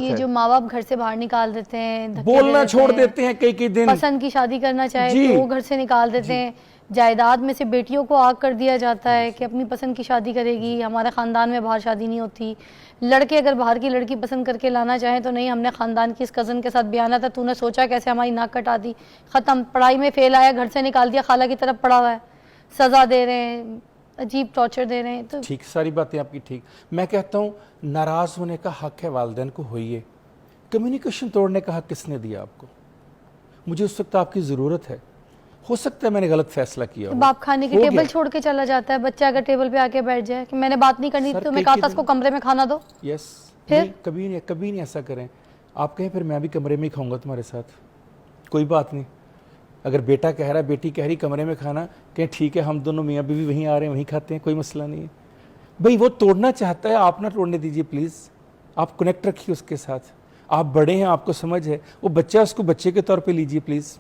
ये जो माँ बाप घर से बाहर निकाल देते हैं, धक्के बोलना दे छोड़ देते हैं, देते हैं कई दिन, पसंद की शादी करना चाहे जी। तो वो घर से निकाल देते हैं, जायदाद में से बेटियों को आग कर दिया जाता है कि अपनी पसंद की शादी करेगी, हमारे ख़ानदान में बाहर शादी नहीं होती। लड़के अगर बाहर की लड़की पसंद करके लाना चाहें तो नहीं, हमने ख़ानदान की इस कज़न के साथ बयाना था, तूने सोचा कैसे हमारी नाक कटा दी, ख़त्म, पढ़ाई में फ़ेल आया, घर से निकाल दिया, खाला की तरफ पड़ा हुआ है, सज़ा दे रहे हैं, अजीब टॉर्चर दे रहे हैं। तो ठीक, सारी बातें आपकी ठीक। मैं कहता हूँ नाराज़ होने का हक है, वालिदैन को होइए। कम्युनिकेशन तोड़ने का हक किसने दिया आपको? मुझे उस वक्त आपकी ज़रूरत है, हो सकता है मैंने गलत फैसला किया हो। बाप खाने की हो टेबल गया। छोड़ के चला जाता है, बच्चा अगर टेबल पे आके बैठ जाए कि मैंने बात नहीं करनी सर, तो मैं कई कहा था उसको कमरे में खाना दो। यस, फिर? नहीं, कभी नहीं ऐसा करें। आप कहें फिर मैं भी कमरे में ही खाऊंगा तुम्हारे साथ, कोई बात नहीं। अगर बेटा कह रहा है, बेटी कह रही कमरे में खाना, कहें ठीक है, हम दोनों मियाँ बीवी वहीं आ रहे हैं, वहीं खाते हैं, कोई मसला नहीं है। भाई वो तोड़ना चाहता है, आप ना तोड़ने दीजिए प्लीज़। आप कनेक्ट रखिए उसके साथ, आप बड़े हैं, आपको समझ है। वो बच्चा, उसको बच्चे के तौर पे लीजिए प्लीज़।